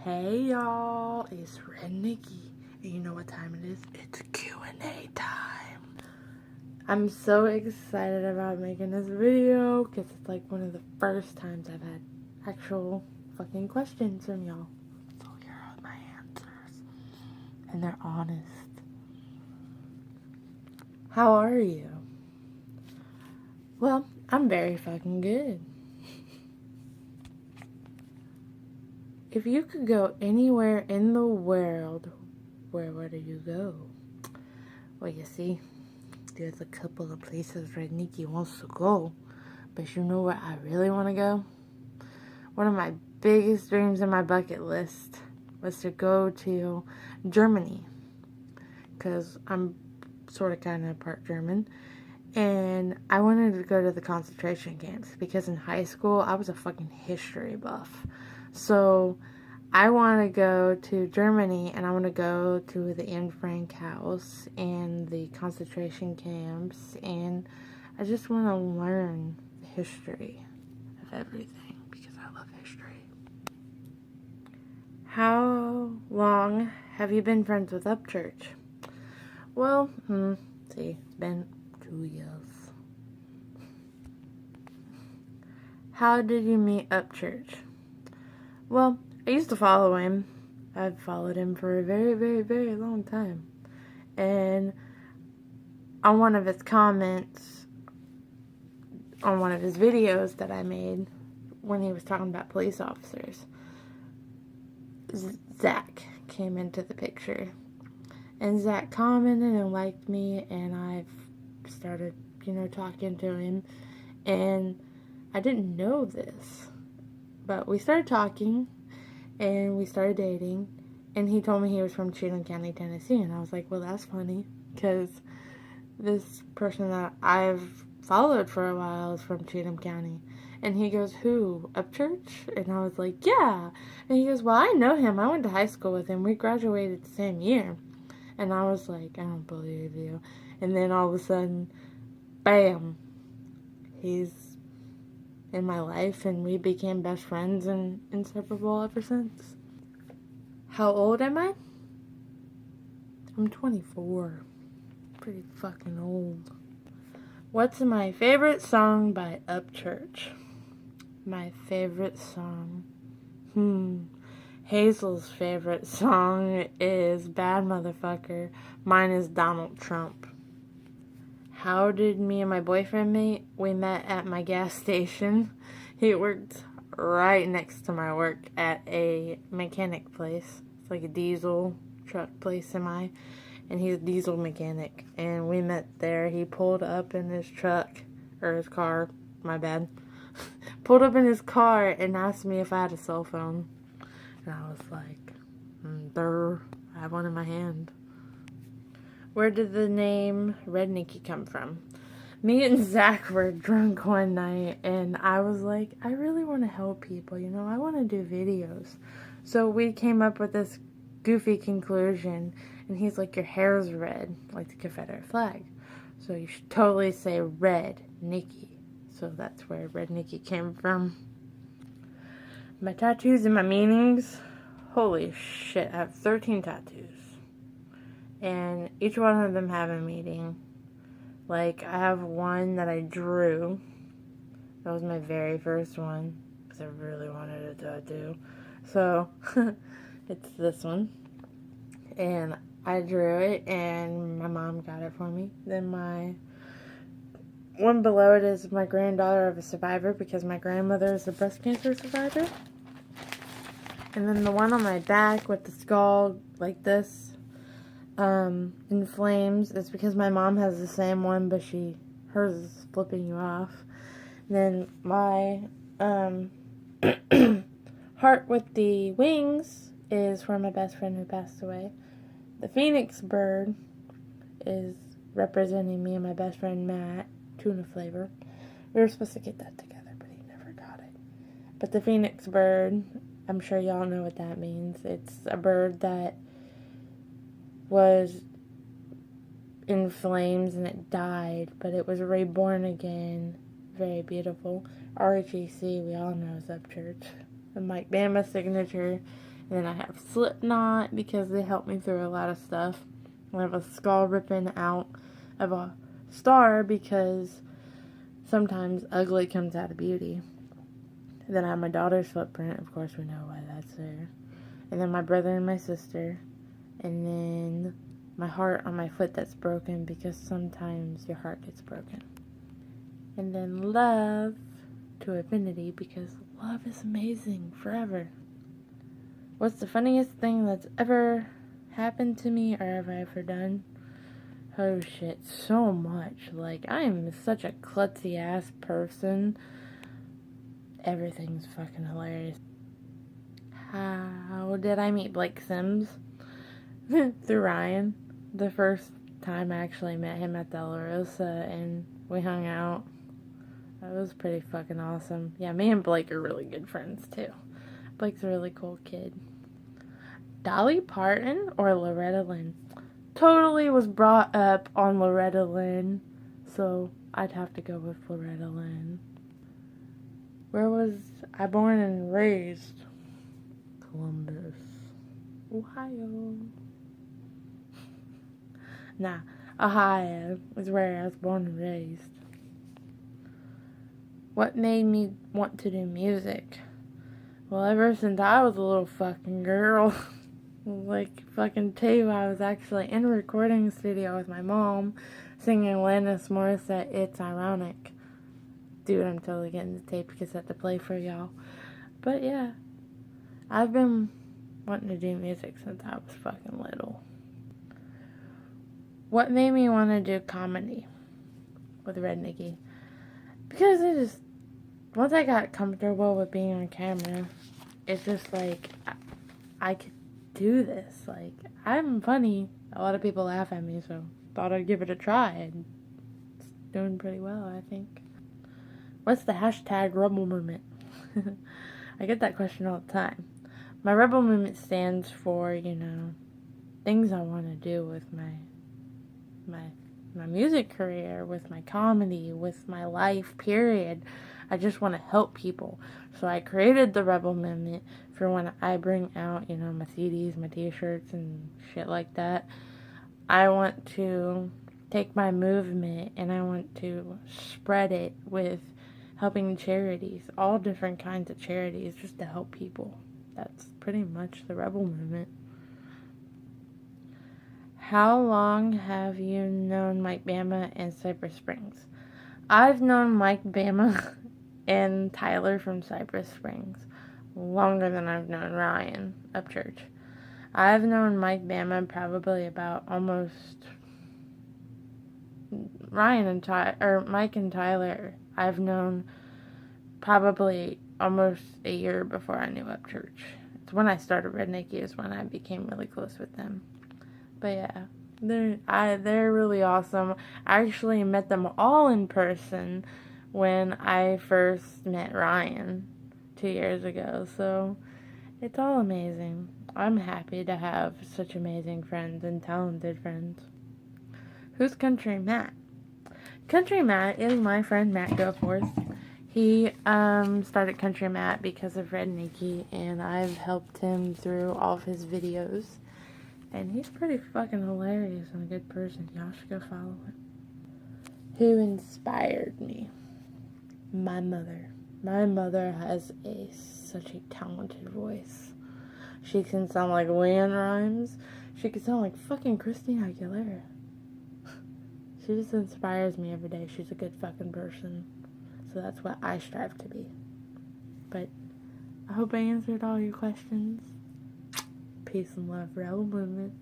Hey y'all, it's Red Nikki, and you know what time it is? It's Q&A time. I'm so excited about making this video because it's like one of the first times I've had actual fucking questions from y'all. So here are my answers, and they're honest. How are you? Well, I'm very fucking good. If you could go anywhere in the world, where would you go? Well, you see, there's a couple of places Red Nikki wants to go, but you know where I really want to go? One of my biggest dreams in my bucket list was to go to Germany, because I'm sort of kind of part German, and I wanted to go to the concentration camps, because in high school, I was a fucking history buff. So I want to go to Germany, and I want to go to the Anne Frank house and the concentration camps, and I just want to learn the history of everything because I love history. How long have you been friends with Upchurch? Well, see, it's been 2 years. How did you meet Upchurch? Well, I used to follow him. I've followed him for a very, very, very long time. And on one of his comments, on one of his videos that I made, when he was talking about police officers, Zach came into the picture. And Zach commented and liked me, and I've started, talking to him. And I didn't know this, but we started talking, and we started dating, and he told me he was from Cheatham County, Tennessee, and I was like, well, that's funny, because this person that I've followed for a while is from Cheatham County. And he goes, who, Upchurch? And I was like, yeah. And he goes, well, I know him. I went to high school with him. We graduated the same year. And I was like, I don't believe you. And then all of a sudden, bam, he's in my life, and we became best friends and inseparable ever since. How old am I? I'm 24. Pretty fucking old. What's my favorite song by Upchurch? My favorite song? Hazel's favorite song is Bad Motherfucker. Mine is Donald Trump. How did me and my boyfriend meet? We met at my gas station. He worked right next to my work at a mechanic place. It's like a diesel truck place, semi. And he's a diesel mechanic. And we met there. He pulled up in his truck, or his car, my bad. Pulled up in his car and asked me if I had a cell phone. And I was like, I have one in my hand. Where did the name Red Nikki come from? Me and Zach were drunk one night, and I was like, I really want to help people, I want to do videos. So we came up with this goofy conclusion, and he's like, your hair's red, like the Confederate flag. So you should totally say Red Nikki. So that's where Red Nikki came from. My tattoos and my meanings. Holy shit, I have 13 tattoos. And each one of them have a meaning. Like, I have one that I drew. That was my very first one, because I really wanted a tattoo. So, it's this one. And I drew it, and my mom got it for me. Then my one below it is my granddaughter of a survivor, because my grandmother is a breast cancer survivor. And then the one on my back with the skull like this, in flames, it's because my mom has the same one, but hers is flipping you off. And then my heart with the wings is for my best friend who passed away. The phoenix bird is representing me and my best friend Matt, tuna flavor. We were supposed to get that together, but he never got it. But the phoenix bird, I'm sure y'all know what that means. It's a bird that was in flames and it died, but it was reborn again. Very beautiful. RGC, we all know, is Upchurch. The Mike Bama signature And then I have Slipknot because they helped me through a lot of stuff. I have a skull ripping out of a star because sometimes ugly comes out of beauty. And then I have my daughter's footprint. Of course, we know why that's there. And then my brother and my sister. And then my heart on my foot that's broken because sometimes your heart gets broken. And then love to infinity because love is amazing forever. What's the funniest thing that's ever happened to me or have I ever done? Oh shit, so much. Like, I am such a klutzy ass person. Everything's fucking hilarious. How did I meet Blake Sims? Through Ryan. The first time I actually met him at the La Rosa and we hung out. That was pretty fucking awesome. Yeah, me and Blake are really good friends too. Blake's a really cool kid. Dolly Parton or Loretta Lynn? Totally was brought up on Loretta Lynn, so I'd have to go with Loretta Lynn. Where was I born and raised? Columbus, Ohio. Nah, Ohio is where I was born and raised. What made me want to do music? Well, ever since I was a little fucking girl, like fucking 2, I was actually in a recording studio with my mom singing Alanis Morissette, It's Ironic. Dude, I'm totally getting the tape cassette to play for y'all. But yeah, I've been wanting to do music since I was fucking little. What made me want to do comedy with Red Nikki? Because once I got comfortable with being on camera, it's just like, I could do this. Like, I'm funny. A lot of people laugh at me, so thought I'd give it a try, and it's doing pretty well, I think. What's the hashtag Rebel Movement? I get that question all the time. My Rebel Movement stands for, things I want to do with my music career, with my comedy, with my life, period. I just want to help people. So I created the Rebel Movement for when I bring out, my CDs, my t-shirts, and shit like that. I want to take my movement and I want to spread it with helping charities, all different kinds of charities, just to help people. That's pretty much the Rebel Movement. How long have you known Mike Bama and Cypress Springs? I've known Mike Bama and Tyler from Cypress Springs longer than I've known Ryan Upchurch. I've known Mike Bama probably about almost Mike and Tyler. I've known probably almost a year before I knew Upchurch. It's when I started Red Nikki is when I became really close with them. But yeah, they're really awesome. I actually met them all in person when I first met Ryan 2 years ago. So it's all amazing. I'm happy to have such amazing friends and talented friends. Who's Country Matt? Country Matt is my friend Matt Goforth. He started Country Matt because of Red Nikki, and I've helped him through all of his videos. And he's pretty fucking hilarious and a good person. Y'all should go follow him. Who inspired me? My mother. My mother has such a talented voice. She can sound like Leanne Rimes. She can sound like fucking Christina Aguilera. She just inspires me every day. She's a good fucking person. So that's what I strive to be. But I hope I answered all your questions. Peace and love, Rebel Movement.